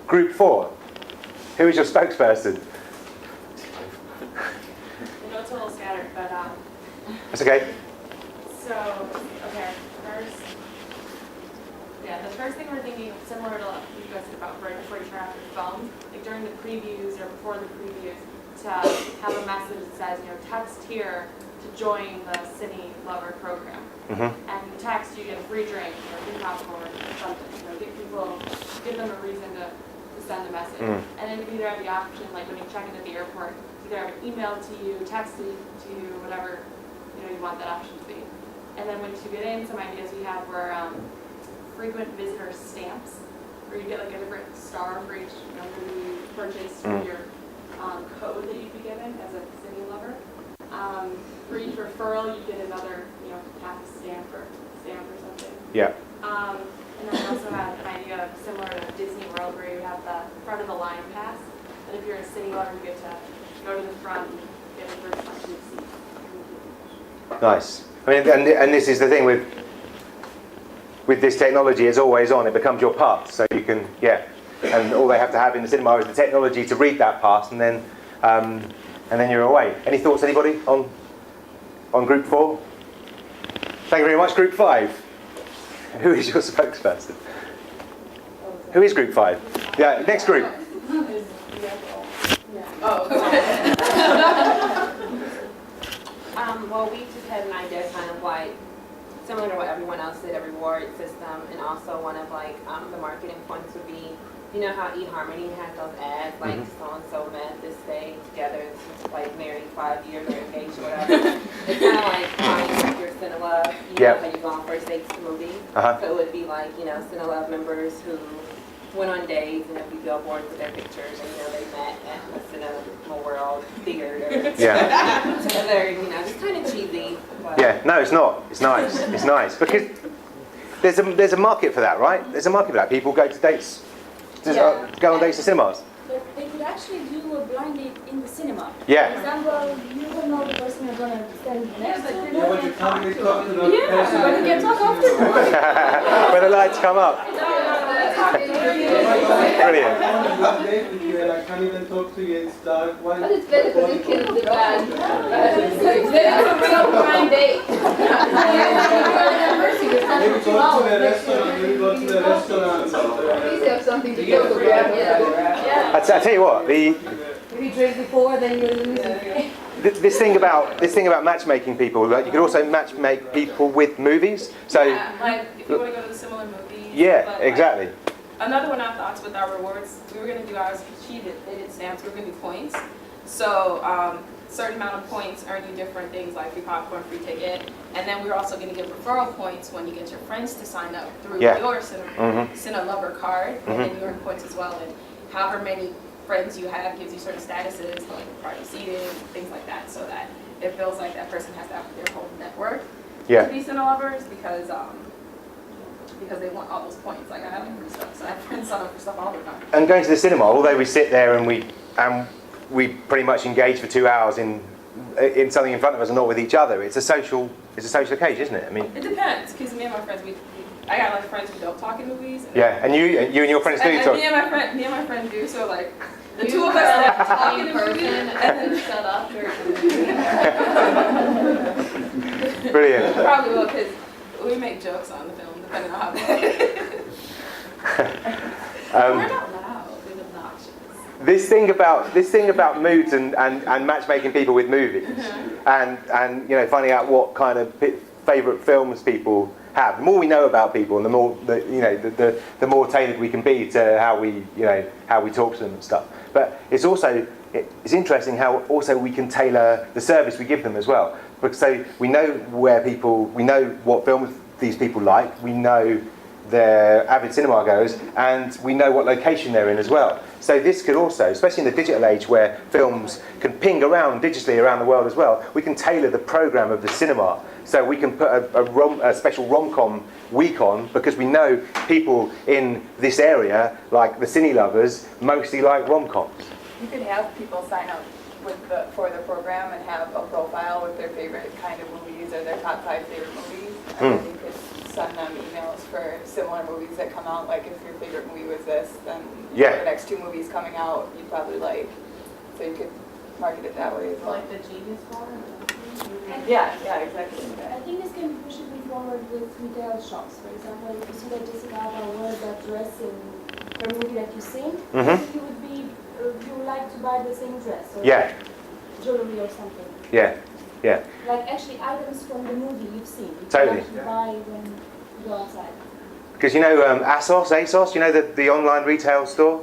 Group 4. Who is your spokesperson? I know it's a little scattered, but That's okay. so okay, the first thing we're thinking, similar to what you guys said about right before you turn off your phone, like during the previews or before the previews, to have a message that says, text here to join the Cine Lover program. Mm-hmm. And you text, you get a free drink or free popcorn or something. Give them a reason to send a message. Mm. And then you either have the option, like when you check in at the airport, either have it emailed to you, texted to you, whatever you want that option to be. And then once you get in, some ideas we have were frequent visitor stamps, where you get like a different star for each movie you purchased for your code that you'd be given as a Cine Lover. For each referral, you get another, half a stamp or something. Yeah. And then we also have an idea of similar to Disney World, where you have the front of the line pass. And if you're a Cine Lover, you get to go to the front and get a first class seat. Nice. I mean, and this is the thing with this technology, it's always on. It becomes your pass, so you can, and all they have to have in the cinema is the technology to read that pass, and then you're away. Any thoughts, anybody, on Group 4? Thank you very much. Group 5. Who is your spokesperson? Who is Group 5? Yeah, next group. Well, we just had an idea kind of like similar to what everyone else did, a reward system, and also one of the marketing points would be, how eHarmony has those ads, like so-and-so met this day together, like married 5 years or engaged or whatever. It's kind of like finding your Cinelove, how you go on first dates to movies. So it would be like, Cinelove members who went on dates and there'd be billboards with their pictures, and they met at the Cinema World Theater together, just kind of cheesy. But. Yeah, no, it's not. It's nice. It's nice because there's a market for that, right? There's a market for that. People go to dates, go on dates to cinemas. But they could actually do a blind date in the cinema. Yeah. For example, you don't know the person you're going to stand next to. But you can't really talk to the But you can talk afterwards. When the lights come up. Brilliant. I can't even talk to you, it's dark. Why? But it's better because you can do that. It's a real blind date. Maybe go to the restaurant, maybe go to the restaurant. At least you have something to do with that. I tell you what, If you drink before, then you lose it. this thing about matchmaking people, like you could also matchmake people with movies. So Like if you want to go to similar movies. exactly. Another one of our thoughts with our rewards, we were going to do ours cheated. They did stamps. We were going to do points. So certain amount of points earn you different things like free popcorn, free ticket, and then we're also going to give referral points when you get your friends to sign up through your Cine Lover card, and then you earn points as well. And however many friends you have gives you certain statuses, like party seating, things like that, so that it feels like that person has to have their whole network to be Cine Lovers because they want all those points. Like I have free stuff, so I have friends sign up for stuff all the time. And going to the cinema, although we sit there and we pretty much engage for 2 hours in something in front of us and not with each other, it's a social occasion, isn't it? I mean, it depends, because me and my friends, I got like friends who don't talk in movies. And you and your friends do talk. Me and my friend do. So like the two of us that talk in movies and then shut up. Brilliant. Probably will, because we make jokes on the film depending on how they we're not loud. We're obnoxious. This thing about moods and matchmaking people with movies, and finding out what kind of favourite films people have. The more we know about people, and the more the more tailored we can be to how we talk to them and stuff. But it's interesting how also we can tailor the service we give them as well. So we know we know what films these people like. We know they're avid cinema goers, and we know what location they're in as well. So this could also, especially in the digital age where films can ping around digitally around the world as well, we can tailor the programme of the cinema. So we can put a special rom-com week on because we know people in this area, like the Cine Lovers, mostly like rom-coms. You could have people sign up for the program and have a profile with their favorite kind of movies or their top 5 favorite movies. And then you could send them emails for similar movies that come out. Like if your favorite movie was this, then Yeah. the next 2 movies coming out, you'd probably like, so you could market it that way as well. Like the Genius one? Yeah, exactly. I think this can push it forward with retail shops. For example, if you see that Jessica Alba wears that dress in her movie that you've seen, Mhm. you would like to buy the same dress or Yeah, jewelry or something. yeah, yeah. Like actually items from the movie you've seen. You Totally. can actually buy when you go outside. Because you know ASOS, you know the online retail store?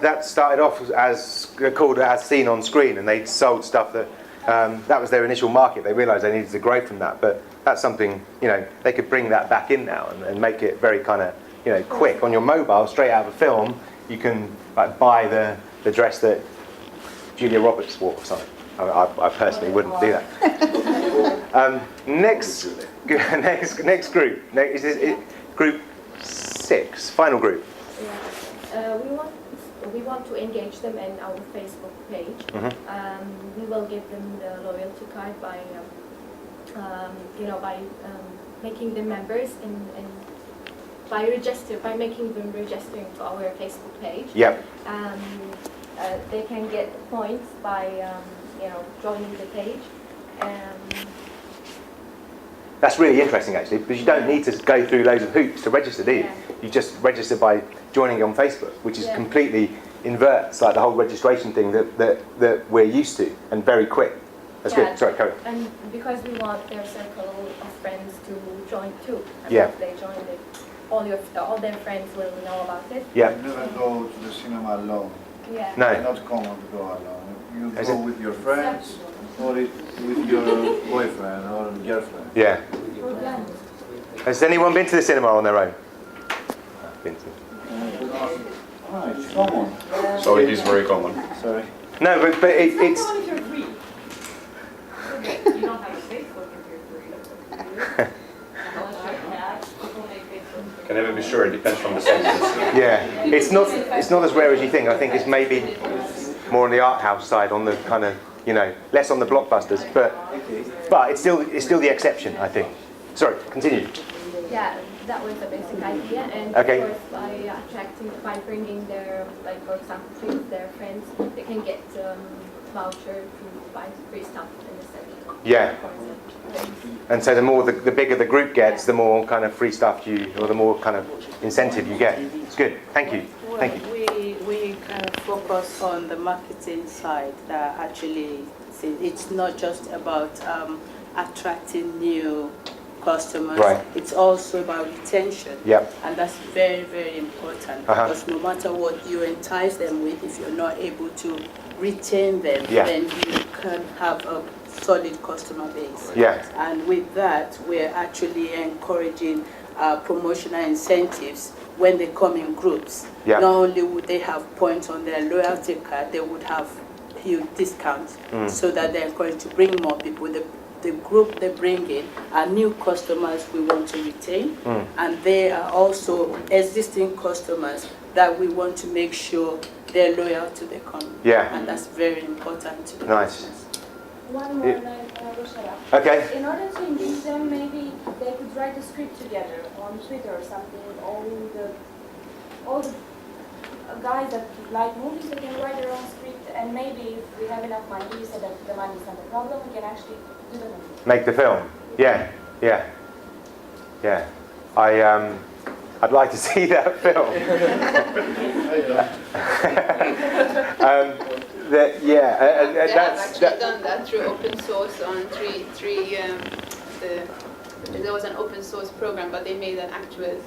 That started off as called as seen on screen, and they sold stuff that was their initial market. They realised they needed to grow from that, but that's something, you know, they could bring that back in now and make it very kind of, you know, quick. On your mobile, straight out of a film, you can like buy the dress that Julia Roberts wore or something. I personally wouldn't do that. Next group. Is it group 6, final group. Yeah. We want to engage them in our Facebook page. Mm-hmm. We will give them the loyalty card by, making them members and by making them registering to our Facebook page. Yep. They can get points by joining the page. That's really interesting actually, because you don't need to go through loads of hoops to register, do you? Yeah. You just register by joining on Facebook, which is Yeah. completely inverts like the whole registration thing that we're used to, and very quick. That's Yeah. good. Sorry, carry on. And because we want their circle of friends to join too. And Yeah. if they join, all their friends will know about it. Yeah. You never go to the cinema alone. Yeah. No. It's not common to go alone. You Is go it? with your friends or with your boyfriend or girlfriend. Yeah. Has anyone been to the cinema on their own? Been to. Ah, it's common. So it is very common. Sorry. No, but it's If you're free. You don't have a Facebook if you're free. Unless you're mad, people make Facebook. Can never be sure. It depends on the census. yeah. It's not as rare as you think. I think it's maybe more on the art house side, on the kind of, you know, less on the blockbusters, but it's still the exception, I think. Sorry, continue. Yeah, that was the basic idea, and Okay. of course by bringing their, like for example, 3 of their friends, they can get voucher to buy free stuff in the center. Yeah. And so the bigger the group gets, the more kind of free stuff or the more kind of incentive you get. It's good. Thank you. Well, Thank you. we kind of focus on the marketing side. That actually, it's not just about attracting new customers. Right. It's also about retention. Yep. And that's very, very important. Because no matter what you entice them with, if you're not able to retain them, then you can have a solid customer base. Yeah. And with that, we're actually encouraging promotional incentives when they come in groups. Yeah. Not only would they have points on their loyalty card, they would have huge discounts so that they're encouraged to bring more people. The group they bring in are new customers we want to retain, and they are also existing customers that we want to make sure they're loyal to the company. Yeah. And that's very important to the Nice. business. One more, and I will shut up. Okay. In order to engage them, maybe they could write a script together on Twitter or something. All the guys that like movies, they can write their own script, and maybe if we have enough money, you said that the money is not a problem, we can actually do the movie. Make the film. Yeah. I'd like to see that film. They have actually done that through open source on there was an open source program, but they made an actual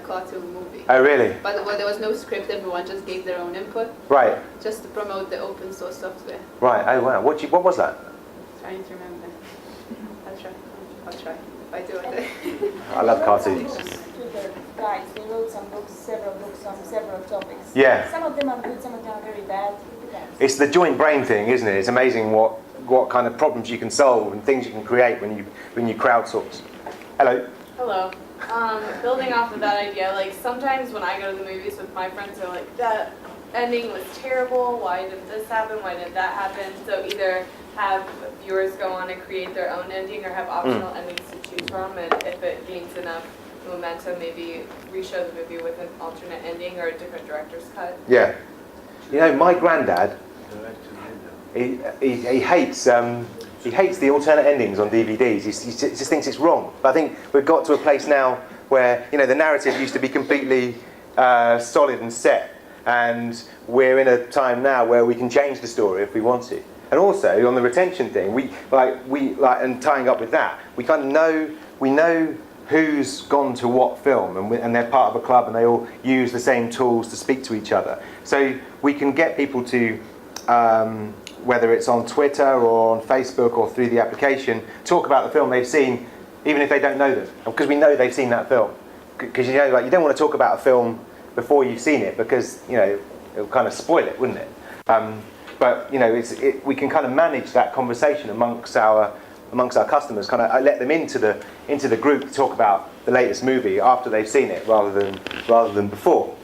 cartoon movie. Oh, really? But there was no script, everyone just gave their own input, Right. just to promote the open source software. Right. Oh, wow. What was that? Trying to remember. I'll try. If I do it. I love cartoons. Twitter guys, they wrote several books on several topics. Yeah. Some of them are good, some of them are very bad. It depends. It's the joint brain thing, isn't it? It's amazing what kind of problems you can solve and things you can create when you crowdsource. Hello. Hello. Building off of that idea, like sometimes when I go to the movies with my friends, they're like, that ending was terrible, why did this happen, why did that happen? So either have viewers go on and create their own ending or have optional endings to choose from, and if it gains enough momentum, maybe reshow the movie with an alternate ending or a different director's cut? Yeah. You know, my granddad, he hates the alternate endings on DVDs. He just thinks it's wrong. But I think we've got to a place now where, you know, the narrative used to be completely solid and set, and we're in a time now where we can change the story if we want to. And also on the retention thing, we and tying up with that, we kind of know who's gone to what film, and they're part of a club, and they all use the same tools to speak to each other. So we can get people to, whether it's on Twitter or on Facebook or through the application, talk about the film they've seen, even if they don't know them, because we know they've seen that film. Because you know, like, you don't want to talk about a film before you've seen it, because, you know, it'll kind of spoil it, wouldn't it? But you know, we can kind of manage that conversation amongst our customers, kind of let them into the group to talk about the latest movie after they've seen it, rather than before.